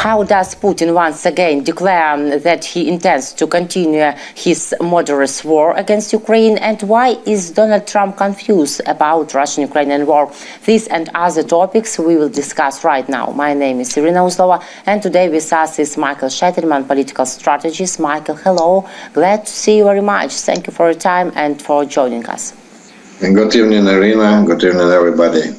How does Putin once again declare that he intends to continue his murderous war against Ukraine, and why is Donald Trump confused about Russian-Ukrainian war? These and other topics we will discuss right now. My name is Irina Uzlova, and today with us is Michael Sheitelman, political strategist. Michael, hello. Glad to see you very much. Thank you for your time and for joining us. And good evening, Irina. Good evening, everybody.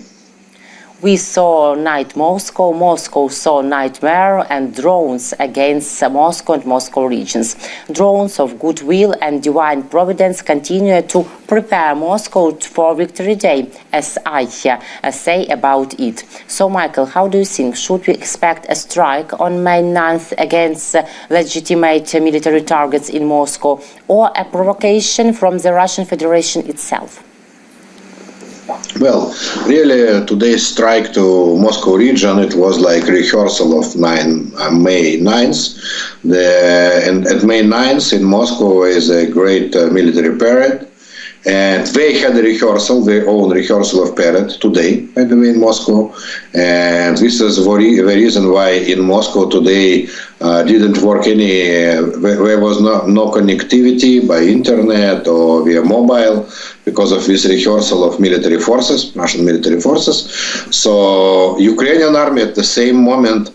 We saw night Moscow, Moscow saw nightmare, and drones against Moscow and Moscow regions. Drones of goodwill and divine providence continue to prepare Moscow for Victory Day, as I say about it. So, Michael, how do you think? Should we expect a strike on May 9th against legitimate military targets in Moscow, or a provocation from the Russian Federation itself? Well, really, today's strike to Moscow region, it was like rehearsal of May 9th. And at May 9th in Moscow is a great military parade. And they had a rehearsal, their own rehearsal of parade today, by the way, in Moscow. And this is the reason why in Moscow today didn't work there was no connectivity by internet or via mobile because of this rehearsal of military forces, Russian military forces. So Ukrainian army at the same moment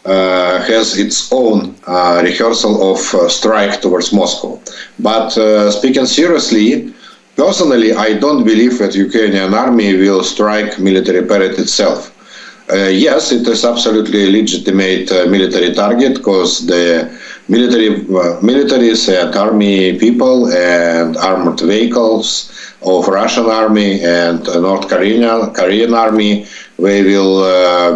has its own rehearsal of strike towards Moscow. But speaking seriously, personally, I don't believe that Ukrainian army will strike military parade itself. Yes, it is absolutely a legitimate military target because the militaries and army people and armored vehicles of Russian army and North Korean army, they will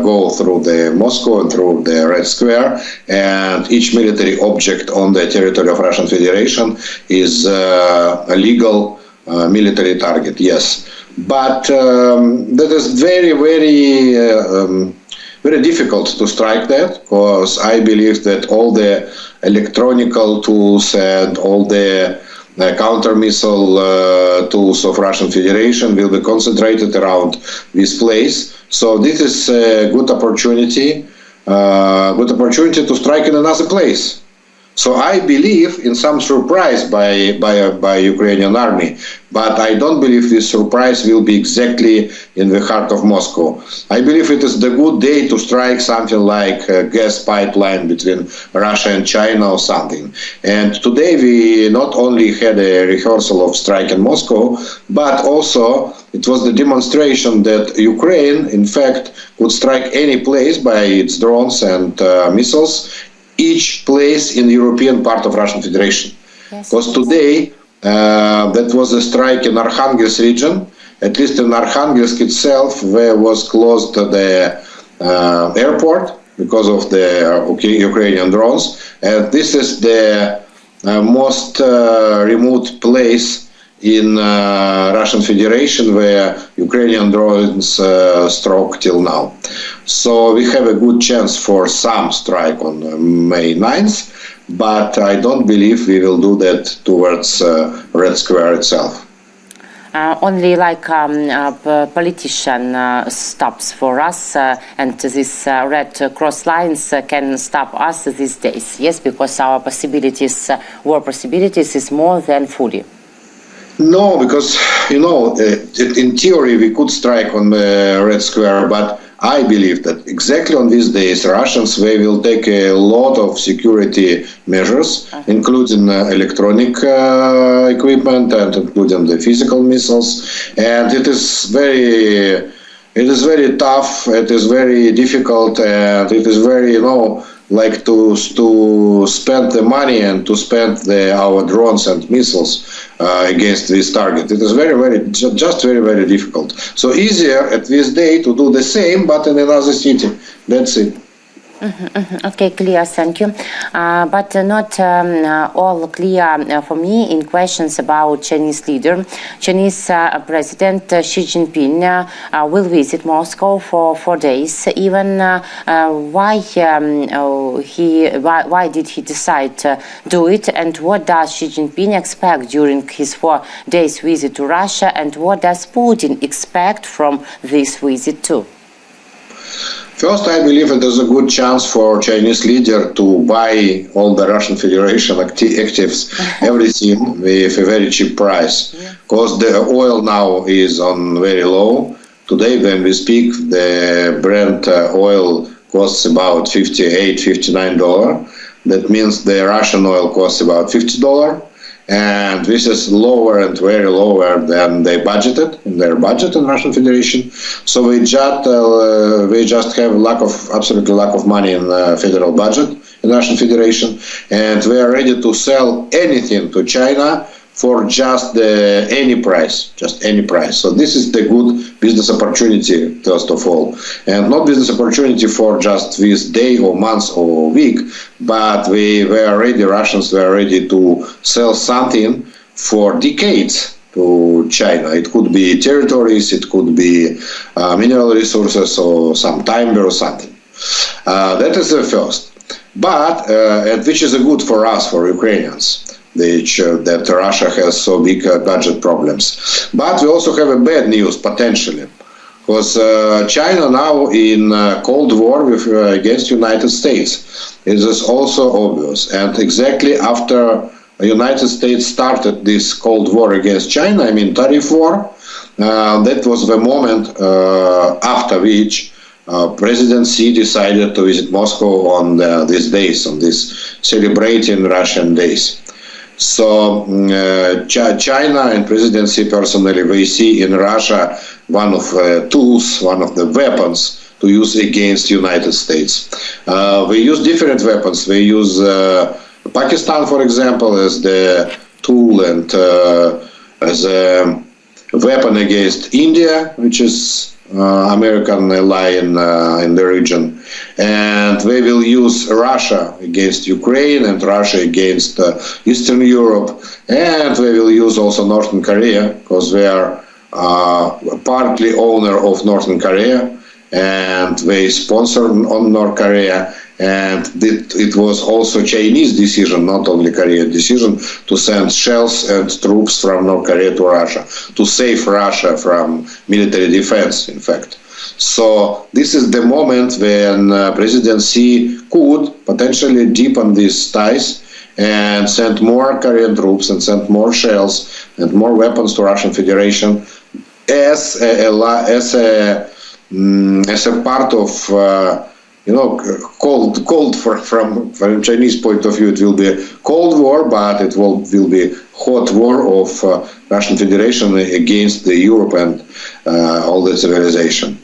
go through the Moscow and through the Red Square, and each military object on the territory of Russian Federation is a legal military target, yes. But that is very, very difficult to strike that, because I believe that all the electronical tools and all the counter-missile tools of Russian Federation will be concentrated around this place. So this is a good opportunity to strike in another place. So I believe in some surprise by Ukrainian army, but I don't believe this surprise will be exactly in the heart of Moscow. I believe it is the good day to strike something like a gas pipeline between Russia and China or something. And today we not only had a rehearsal of strike in Moscow, but also it was the demonstration that Ukraine, in fact, could strike any place by its drones and missiles, each place in the European part of Russian Federation. Because today, that was a strike in Arkhangelsk region. At least in Arkhangelsk itself, there was closed the airport because of the Ukrainian drones. And this is the most remote place in Russian Federation where Ukrainian drones struck till now. So we have a good chance for some strike on May 9th, but I don't believe we will do that towards Red Square itself. Only like politician stops for us, and these red cross lines can stop us these days. Yes, because our possibilities, war possibilities, is more than fully. No, because, in theory we could strike on the Red Square, but I believe that exactly on these days Russians, they will take a lot of security measures, including electronic equipment and including the physical missiles. And it is very tough, it is very difficult, and it is very, like to spend the money and to spend our drones and missiles against this target. It is just very difficult. So easier at this day to do the same, but in another city. That's it. Okay, clear, thank you. But not all clear for me in questions about Chinese leader. Chinese President Xi Jinping will visit Moscow for 4 days. Even why did he decide to do it? And what does Xi Jinping expect during his 4 days visit to Russia? And what does Putin expect from this visit too? First, I believe it is a good chance for Chinese leader to buy all the Russian Federation actives, everything with a very cheap price. Because the oil now is on very low. Today, when we speak, the Brent oil costs about $58, $59. That means the Russian oil costs about $50. And this is lower and very lower than they budgeted in their budget in Russian Federation. So we just have absolutely lack of money in the federal budget in Russian Federation, and we are ready to sell anything to China for just any price. So this is the good business opportunity, first of all, and not business opportunity for just this day or month or week, but Russians were ready to sell something for decades to China. It could be territories, it could be mineral resources or some timber or something. That is the first. But, which is good for us, for Ukrainians, that Russia has so big budget problems. But we also have a bad news, potentially, because China now in Cold War against United States. It is also obvious. And exactly after the United States started this Cold War against China, tariff war, that was the moment after which President Xi decided to visit Moscow on these days, on these celebrating Russian days. So China and President Xi personally, they see in Russia one of the tools, one of the weapons to use against United States. They use different weapons. They use Pakistan, for example, as the tool and as a weapon against India, which is American ally in the region, and they will use Russia against Ukraine and Russia against Eastern Europe, and they will use also Northern Korea because they are partly owner of Northern Korea and they sponsor on North Korea. And it was also Chinese decision, not only Korean decision, to send shells and troops from North Korea to Russia, to save Russia from military defense, in fact. So this is the moment when President Xi could potentially deepen these ties and send more Korean troops and send more shells and more weapons to Russian Federation as a part of cold from Chinese point of view, it will be a Cold War, but it will be hot war of Russian Federation against the Europe and all the civilization.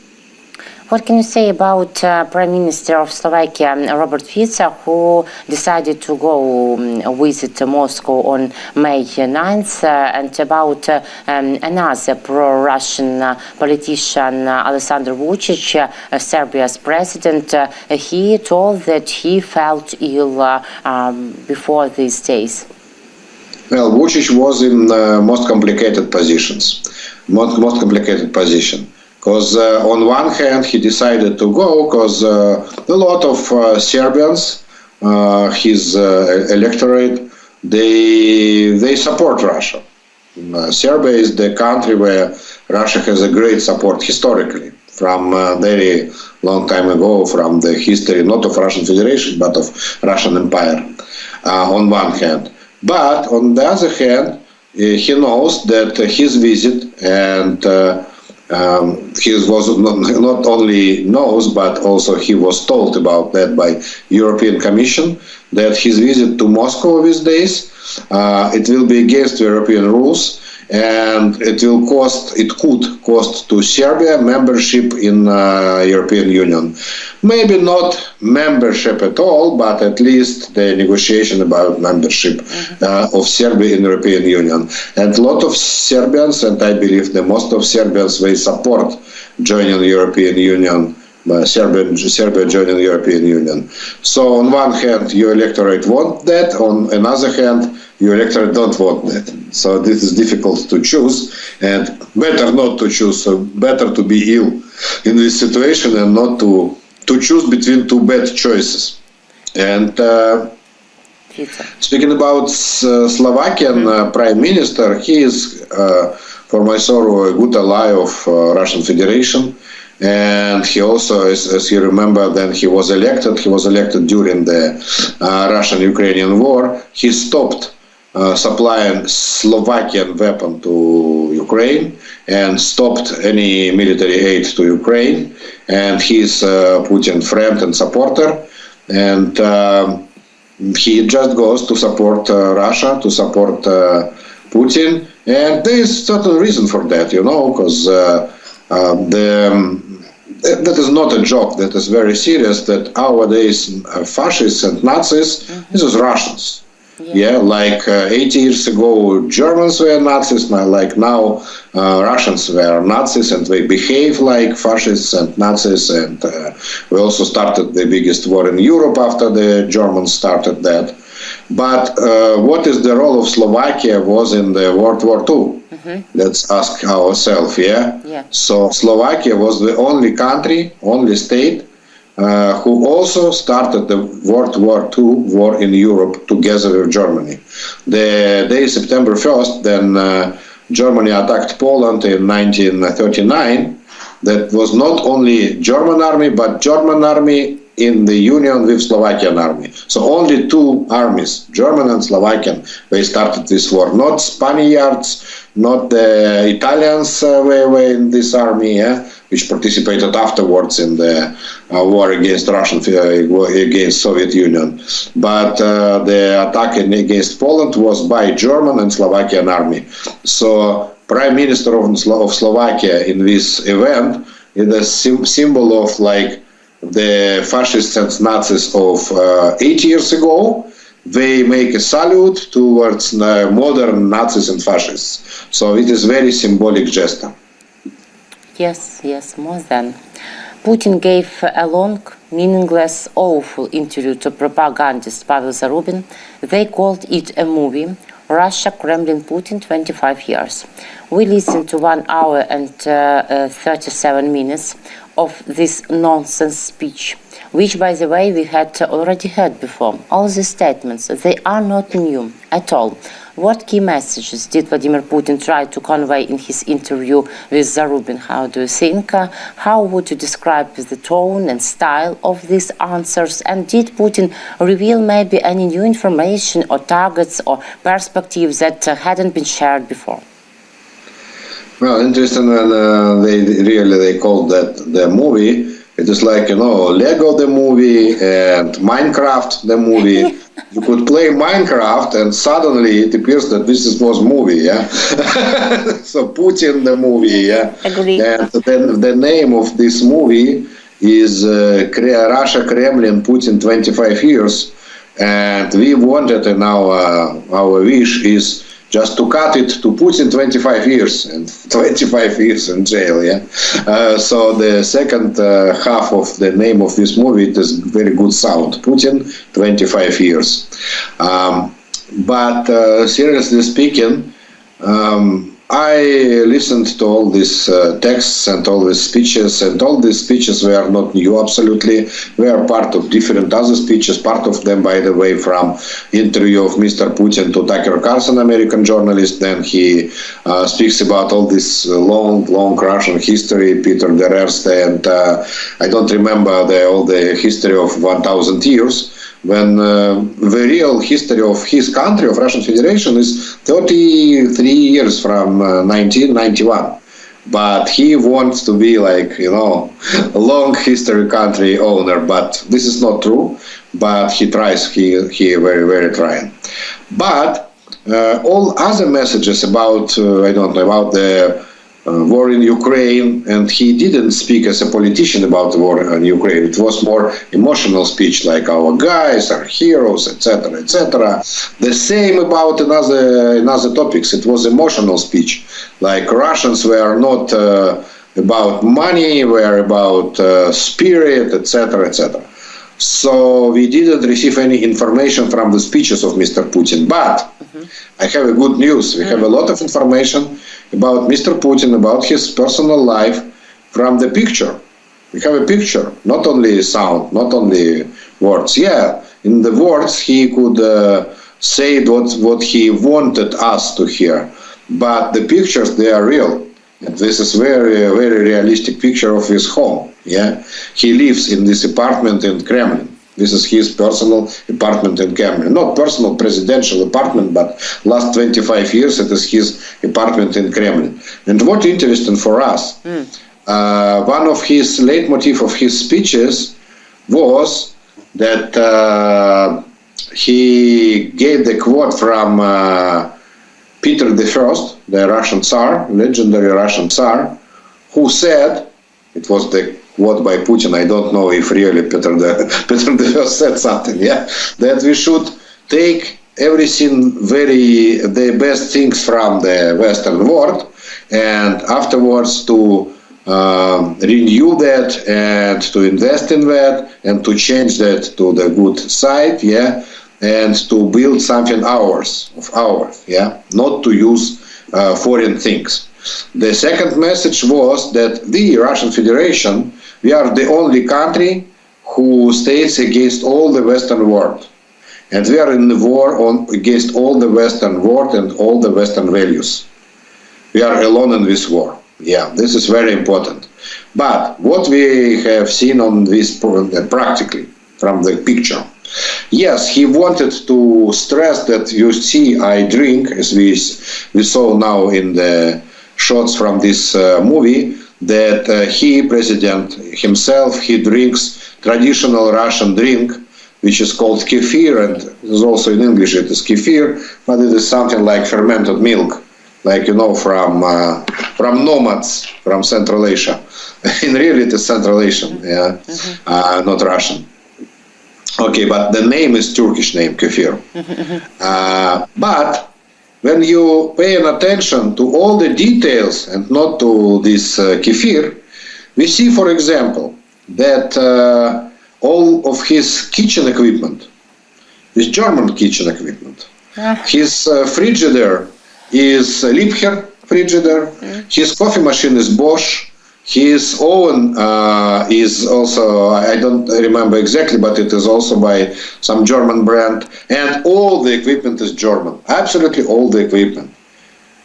What can you say about Prime Minister of Slovakia, Robert Fico, who decided to go visit Moscow on May 9th, and about another pro-Russian politician, Alexander Vučić, Serbia's president? He told that he felt ill before these days. Well, Vučić was in most complicated position. Because on one hand, he decided to go because a lot of Serbians, his electorate, they support Russia. Serbia is the country where Russia has a great support historically, from a very long time ago, from the history not of Russian Federation but of Russian Empire, on one hand. But on the other hand, he knows that his visit and he was not only knows, but also he was told about that by European Commission, that his visit to Moscow these days, it will be against European rules, and it could cost to Serbia membership in European Union. Maybe not membership at all, but at least the negotiation about membership of Serbia in European Union. And a lot of Serbians, and I believe the most of Serbians, they support joining the European Union. Serbia joining the European Union. So on one hand, your electorate want that. On another hand, your electorate don't want that. So this is difficult to choose, and better not to choose. So better to be ill in this situation and not to choose between two bad choices. And speaking about Slovakian Prime Minister, he is, for my sorrow, a good ally of Russian Federation. And he also, as you remember, then he was elected. He was elected during the Russian-Ukrainian war. He stopped supplying Slovakian weapon to Ukraine and stopped any military aid to Ukraine. And he's a Putin friend and supporter. And he just goes to support Russia, to support Putin. And there is certain reason for that, because that is not a joke. That is very serious. That nowadays fascists and Nazis, this is Russians. Yeah, like 80 years ago, Germans were Nazis. Like now, Russians were Nazis, and they behave like fascists and Nazis. And we also started the biggest war in Europe after the Germans started that. But what is the role of Slovakia was in the World War II? Let's ask ourselves, yeah? So Slovakia was the only country, only state, who also started the World War II war in Europe together with Germany. The day September 1st, then Germany attacked Poland in 1939. That was not only German army, but German army in the union with Slovakian army. So only two armies, German and Slovakian, they started this war. Not Spaniards, not the Italians were in this army, which participated afterwards in the war against against Soviet Union. But the attack against Poland was by German and Slovakian army. So Prime Minister of Slovakia in this event is a symbol of like the fascists and Nazis of 8 years ago. They make a salute towards modern Nazis and fascists. So it is very symbolic gesture. Yes, more than. Putin gave a long, meaningless, awful interview to propagandist Pavel Zarubin. They called it a movie, Russia, Kremlin, Putin, 25 years. We listened to 1 hour and 37 minutes of this nonsense speech, which, by the way, we had already heard before. All these statements, they are not new at all. What key messages did Vladimir Putin try to convey in his interview with Zarubin? How do you think? How would you describe the tone and style of these answers? And did Putin reveal maybe any new information or targets or perspectives that hadn't been shared before? Well, interesting when they called that the movie. It is like, Lego the movie and Minecraft the movie. You could play Minecraft and suddenly it appears that this was movie, yeah? So Putin the movie, yeah? Agree. And then the name of this movie is Russia, Kremlin, Putin 25 years. And we wanted, and our wish is just to cut it to Putin 25 years and 25 years in jail, yeah. So the second half of the name of this movie, it is very good sound. Putin 25 years. But seriously speaking, I listened to all these texts and all these speeches, and all these speeches were not new, absolutely. They are part of different other speeches, part of them, by the way, from interview of Mr. Putin to Tucker Carlson, American journalist. Then he speaks about all this long Russian history, Peter Dererste, and I don't remember all the history of 1,000 years. When the real history of his country, of Russian Federation, is 33 years from 1991. But he wants to be like, a long history country owner. But this is not true. But he tries, he very, very trying. But all other messages about, about the war in Ukraine, and he didn't speak as a politician about the war in Ukraine. It was more emotional speech, like our guys, our heroes, etc., etc. The same about another topics. It was emotional speech, like Russians were not about money, were about spirit, etc., etc. So we didn't receive any information from the speeches of Mr. Putin. But I have a good news. We have a lot of information about Mr. Putin, about his personal life from the picture. We have a picture, not only sound, not only words. Yeah, in the words he could say what he wanted us to hear. But the pictures, they are real. And this is very realistic picture of his home. Yeah, he lives in this apartment in Kremlin. This is his personal apartment in Kremlin. Not personal presidential apartment, but last 25 years it is his apartment in Kremlin. And what interesting for us, one of his leitmotif of his speeches was that he gave the quote from Peter I, the Russian Tsar, legendary Russian Tsar, who said, it was the quote by Putin, I don't know if really Peter I said something, yeah, that we should take everything the best things from the Western world, and afterwards to renew that and to invest in that and to change that to the good side, yeah, and to build something ours, yeah, not to use foreign things. The second message was that the Russian Federation, we are the only country who stays against all the Western world. And we are in the war against all the Western world and all the Western values. We are alone in this war. Yeah, this is very important. But what we have seen on this practically from the picture, yes, he wanted to stress that you see, I drink, as we saw now in the shots from this movie, that he, president himself, he drinks traditional Russian drink, which is called kefir, and is also in English it is kefir, but it is something like fermented milk, like you know from nomads from Central Asia. In really it is Central Asian, yeah, not Russian. Okay, but the name is Turkish name, kefir. But when you pay attention to all the details and not to this kefir, we see, for example, that all of his kitchen equipment is German kitchen equipment. His frigidaire is Liebherr frigidaire. His coffee machine is Bosch. His oven is also, I don't remember exactly, but it is also by some German brand. And all the equipment is German. Absolutely all the equipment.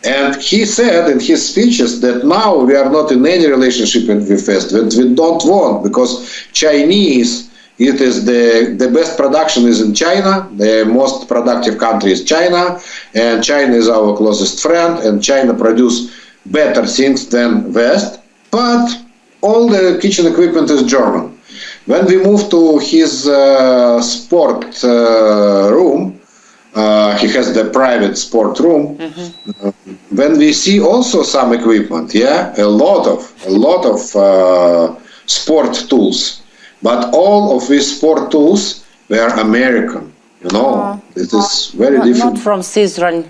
And he said in his speeches that now we are not in any relationship with West, that we don't want, because Chinese, it is the best production is in China, the most productive country is China, and China is our closest friend, and China produce better things than West. But all the kitchen equipment is German. When we move to his sport room, he has the private sport room. When we see also some equipment, yeah, a lot of sport tools, but all of these sport tools were American. You know, it is very different. Not from Scissoring.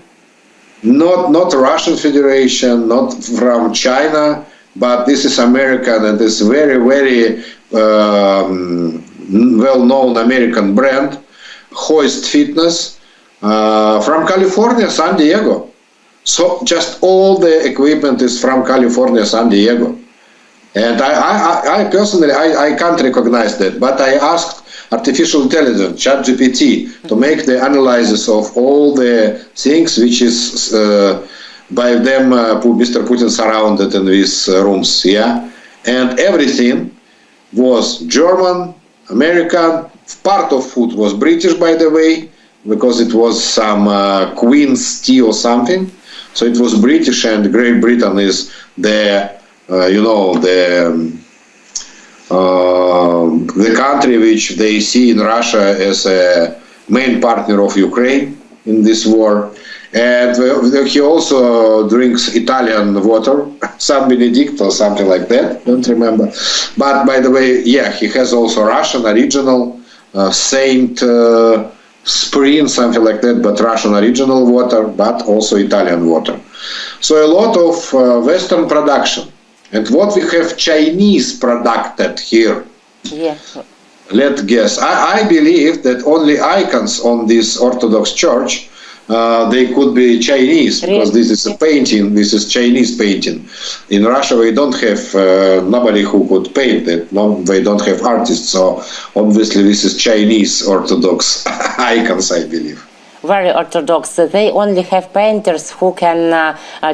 Not Russian Federation, not from China. But this is American, and this very well-known American brand, Hoist Fitness, from California, San Diego. So just all the equipment is from California, San Diego. And I personally, I can't recognize that, but I asked artificial intelligence, ChatGPT, to make the analysis of all the things which is by them, Mr. Putin surrounded in these rooms, yeah, and everything was German, American. Part of food was British, by the way, because it was some Queen's tea or something. So it was British, and Great Britain is the, the country which they see in Russia as a main partner of Ukraine in this war. And he also drinks Italian water, San Benedict or something like that, don't remember. But by the way, yeah, he has also Russian original Saint Spring, something like that, but Russian original water, but also Italian water. So a lot of Western production. And what we have Chinese produced here. Yeah. Let's guess. I believe that only icons on this Orthodox church they could be Chinese, because this is a painting, this is Chinese painting. In Russia we don't have nobody who could paint it, no, they don't have artists, so obviously this is Chinese Orthodox icons, I believe. very orthodox. They only have painters who can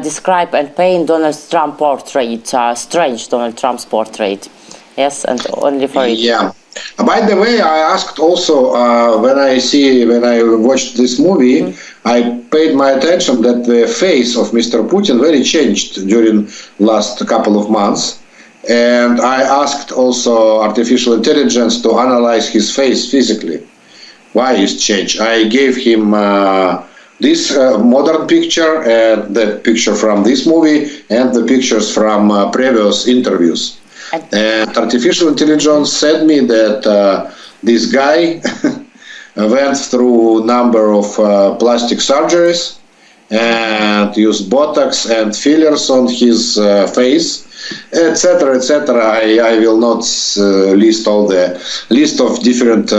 describe and paint Donald Trump portrait, strange Donald Trump's portrait. Yes, and only for it. Yeah. By the way, I asked also when I watched this movie, I paid my attention that the face of Mr. Putin very changed during last couple of months, and I asked also artificial intelligence to analyze his face physically. Why is changed? I gave him this modern picture, and the picture from this movie, and the pictures from previous interviews. And artificial intelligence said me that this guy went through a number of plastic surgeries and used Botox and fillers on his face, etc., etc. I will not list all the list of different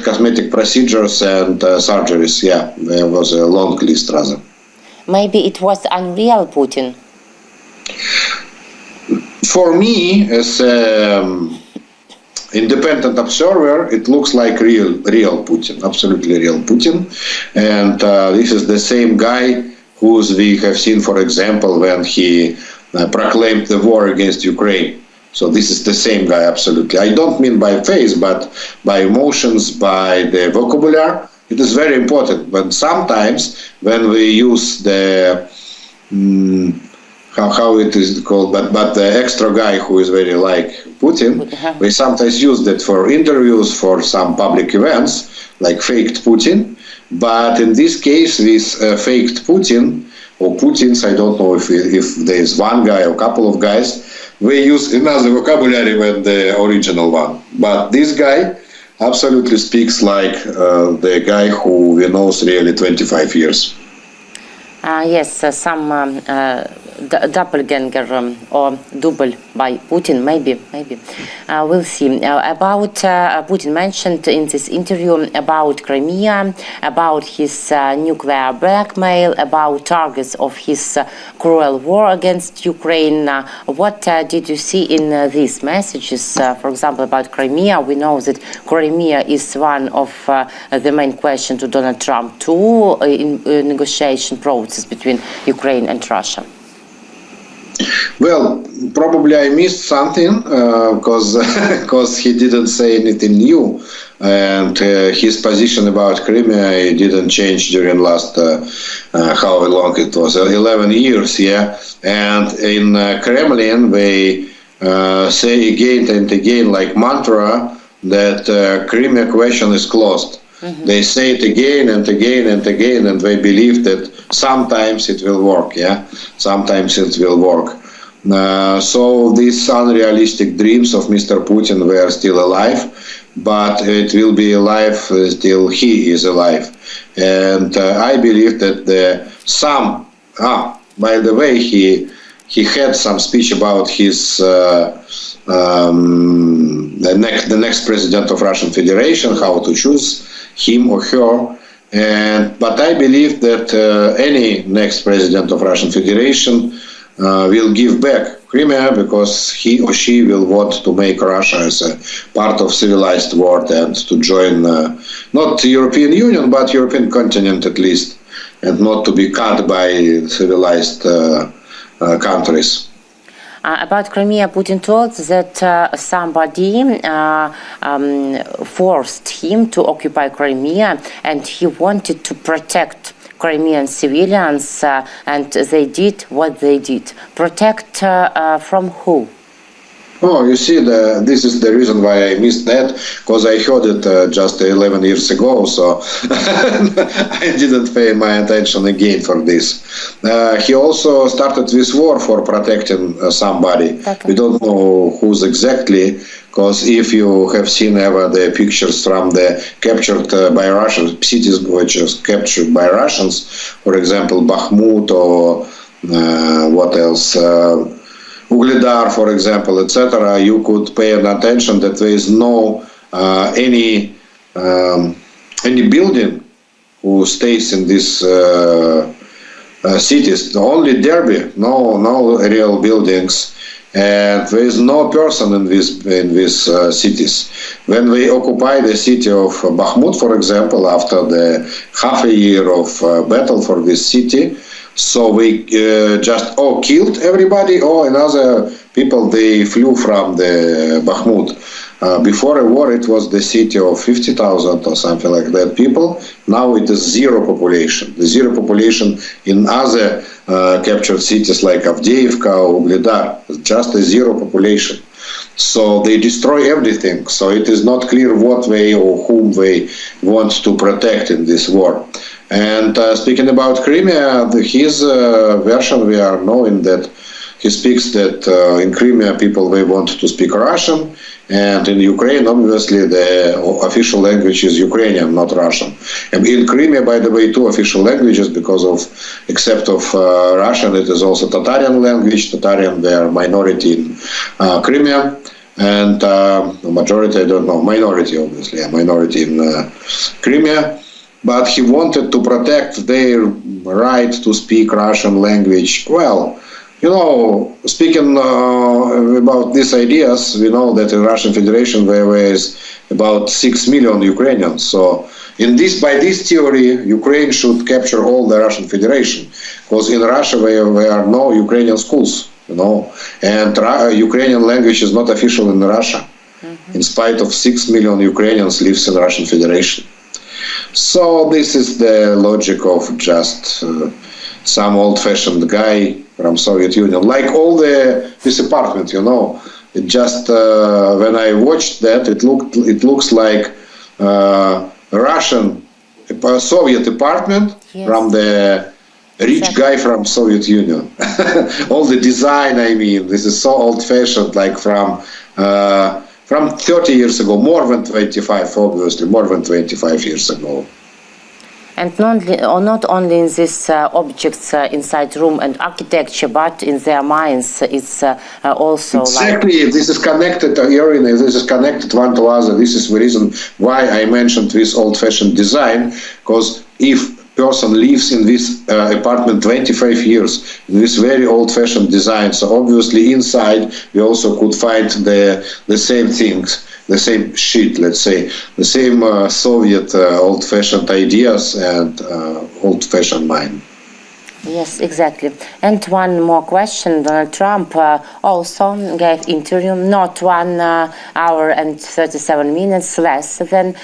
cosmetic procedures and surgeries. Yeah, there was a long list rather. Maybe it was unreal Putin. For me, as independent observer, it looks like real Putin, absolutely real Putin. And this is the same guy who we have seen, for example, when he proclaimed the war against Ukraine. So this is the same guy, absolutely. I don't mean by face, but by emotions, by the vocabulary. It is very important. But sometimes when we use the how it is called, but the extra guy who is very like Putin, we sometimes use that for interviews, for some public events, like faked Putin. But in this case, with faked Putin, or Putins, I don't know if there is one guy or a couple of guys, we use another vocabulary than the original one. But this guy absolutely speaks like the guy who we know really 25 years. Yes, some doppelganger or double by Putin, maybe. We'll see. About Putin mentioned in this interview about Crimea, about his nuclear blackmail, about targets of his cruel war against Ukraine. What did you see in these messages? For example, about Crimea, we know that Crimea is one of the main questions to Donald Trump too in negotiation process between Ukraine and Russia. Well, probably I missed something because he didn't say anything new, and his position about Crimea didn't change during last how long it was, 11 years, yeah. And in Kremlin, they say again and again, like mantra, that Crimea question is closed. Mm-hmm. They say it again and again and again, and they believe that sometimes it will work, yeah? Sometimes it will work. So these unrealistic dreams of Mr. Putin were still alive, but it will be alive till he is alive. And I believe that by the way, he had some speech about his the next president of Russian Federation, how to choose him or her. But I believe that any next president of Russian Federation will give back Crimea because he or she will want to make Russia as a part of civilized world and to join not the European Union but European continent at least, and not to be cut by civilized countries. About Crimea, Putin told that somebody forced him to occupy Crimea, and he wanted to protect Crimean civilians, and they did what they did. Protect from who? Oh, you see, this is the reason why I missed that, because I heard it just 11 years ago, so I didn't pay my attention again for this. He also started this war for protecting somebody. Okay. We don't know who's exactly, because if you have seen ever the pictures from the captured by Russians, cities which was captured by Russians, for example, Bakhmut or what else, Ugledar, for example, etc., you could pay attention that there is no any building who stays in these cities. Only Derby, no real buildings. and there is no person in these cities. When we occupy the city of Bakhmut, for example, after the half a year of battle for this city, so we just killed everybody, or another people they flew from the Bakhmut. Before a war, it was the city of 50,000 or something like that people. Now it is zero population. The zero population in other captured cities like Avdiivka or Ugledar, just a zero population. So they destroy everything. So it is not clear what way or whom they want to protect in this war. And speaking about Crimea, his version, we are knowing that he speaks that in Crimea people they want to speak Russian, and in Ukraine obviously the official language is Ukrainian, not Russian. And in Crimea, by the way, two official languages because of, except of Russian, it is also Tatarian language. Tatarian, they are minority in Crimea, and majority, I don't know, minority obviously, a minority in Crimea. But he wanted to protect their right to speak Russian language. Well, you know, speaking about these ideas, we know that in Russian Federation there is about 6 million Ukrainians. So by this theory, Ukraine should capture all the Russian Federation, because in Russia there are no Ukrainian schools, you know, and Ukrainian language is not official in Russia, in spite of 6 million Ukrainians lives in Russian Federation. So this is the logic of just some old-fashioned guy from Soviet Union, like all this apartment, you know. It just when I watched that, it looks like Russian Soviet apartment from the rich guy from Soviet Union. All the design, I mean, this is so old-fashioned, like from 30 years ago, more than 25, obviously, more than 25 years ago. And not only in these objects inside room and architecture, but in their minds, it's also exactly. This is connected, Irina. This is connected one to other. This is the reason why I mentioned this old-fashioned design, because if person lives in this apartment 25 years, in this very old-fashioned design, so obviously inside we also could find the same things, the same shit, let's say, the same Soviet old-fashioned ideas and old-fashioned mind. Yes, exactly. And one more question. Donald Trump also gave interview, not 1 hour and 37 minutes, less than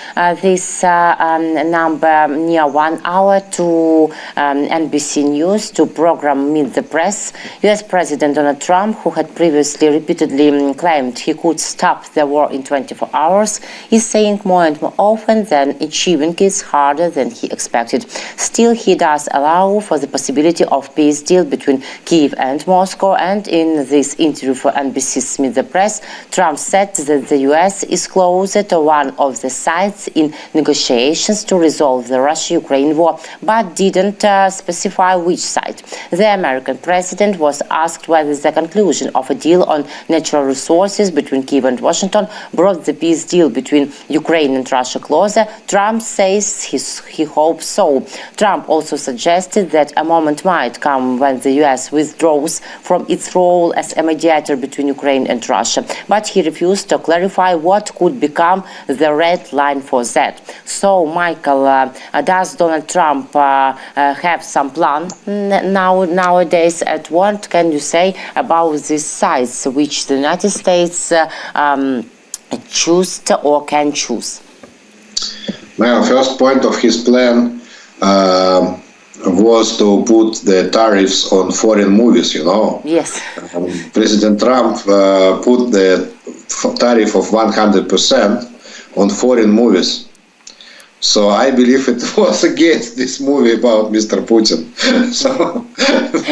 this number, near 1 hour, to NBC News, to program Meet the Press. US President Donald Trump, who had previously repeatedly claimed he could stop the war in 24 hours, is saying more and more often that achieving is harder than he expected. Still, he does allow for the possibility of peace deal between Kyiv and Moscow, and in this interview for NBC's Meet the Press, Trump said that the US is closer to one of the sides in negotiations to resolve the Russia-Ukraine war, but didn't specify which side. The American president was asked whether the conclusion of a deal on natural resources between Kyiv and Washington brought the peace deal between Ukraine and Russia closer. Trump says he hopes so. Trump also suggested that a moment might come when the US withdraws from its role as a mediator between Ukraine and Russia, but he refused to clarify what could become the red line for that. So, Michael, does Donald Trump have some plan nowadays? And what can you say about these sides which the United States choose or can choose? Well, first point of his plan was to put the tariffs on foreign movies, you know. Yes. President Trump put the tariff of 100% on foreign movies. So I believe it was against this movie about Mr. Putin. So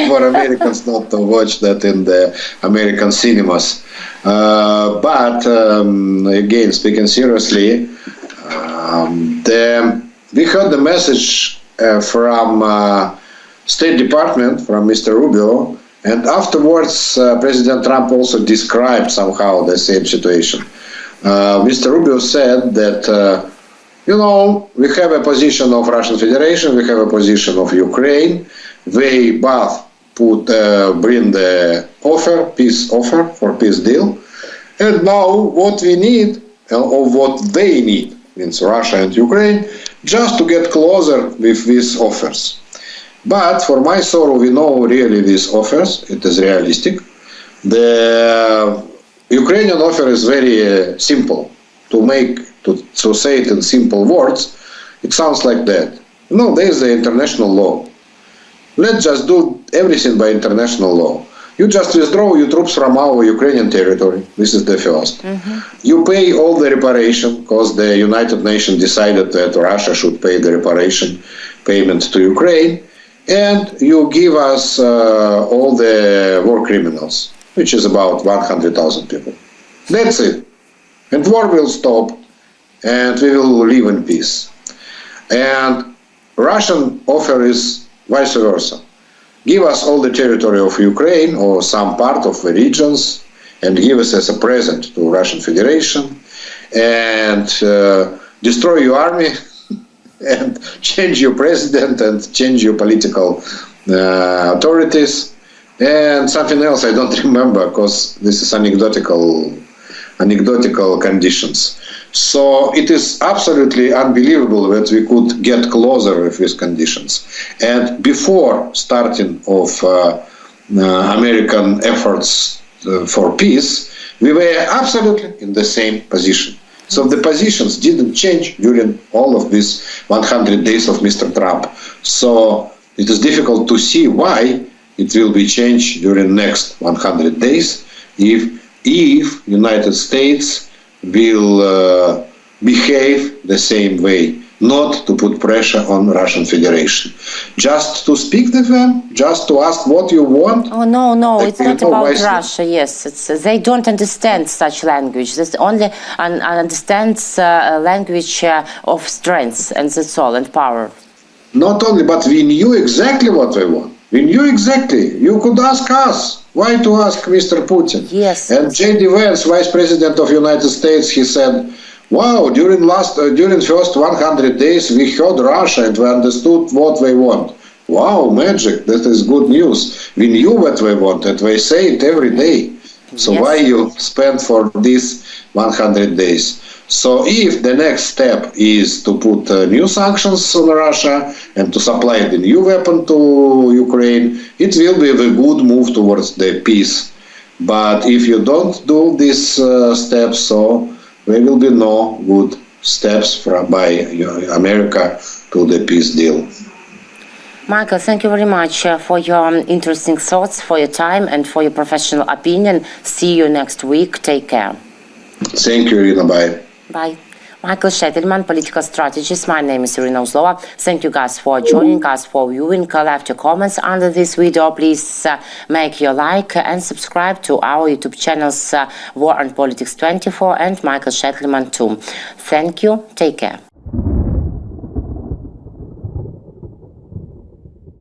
for Americans not to watch that in the American cinemas. But again, speaking seriously, we heard the message from State Department, from Mr. Rubio, and afterwards President Trump also described somehow the same situation. Mr. Rubio said that, we have a position of Russian Federation, we have a position of Ukraine. They both bring the peace offer for peace deal. And now what we need, or what they need, means Russia and Ukraine, just to get closer with these offers. But for my sorrow, we know really these offers, it is realistic. The Ukrainian offer is very simple. To say it in simple words, it sounds like that. There is the international law. Let's just do everything by international law. You just withdraw your troops from our Ukrainian territory. This is the first. You pay all the reparation, because the United Nations decided that Russia should pay the reparation payment to Ukraine. And you give us all the war criminals, which is about 100,000 people. That's it. And war will stop, and we will live in peace. And Russian offer is vice versa. Give us all the territory of Ukraine or some part of the regions, and give us as a present to Russian Federation, and destroy your army, and change your president, and change your political authorities, and something else I don't remember, because this is anecdotal conditions. So it is absolutely unbelievable that we could get closer with these conditions. And before starting of American efforts for peace, we were absolutely in the same position. So the positions didn't change during all of these 100 days of Mr. Trump. So it is difficult to see why it will be changed during next 100 days if United States will behave the same way, not to put pressure on Russian Federation. Just to speak to them, just to ask what you want. Oh, no, it's not about Russia, yes. They don't understand such language. They only understands language of strength, and that's all, and power. Not only, but we knew exactly what they want. We knew exactly. You could ask us. Why to ask Mr. Putin? Yes. And J.D. Vance, Vice President of United States, he said, wow, during first 100 days we heard Russia and we understood what they want. Wow, magic, that is good news. We knew what they want and they say it every day. So yes. Why you spend for this 100 days? So if the next step is to put new sanctions on Russia and to supply the new weapon to Ukraine, it will be a good move towards the peace. But if you don't do these steps, so there will be no good steps by America to the peace deal. Michael, thank you very much for your interesting thoughts, for your time, and for your professional opinion. See you next week. Take care. Thank you, Irina. Bye. Bye. Michael Sheitelman, political strategist. My name is Irina Uzlova. Thank you guys for joining us, for viewing. Left your comments under this video. Please make your like and subscribe to our YouTube channels War and Politics 24 and Michael Sheitelman too. Thank you. Take care.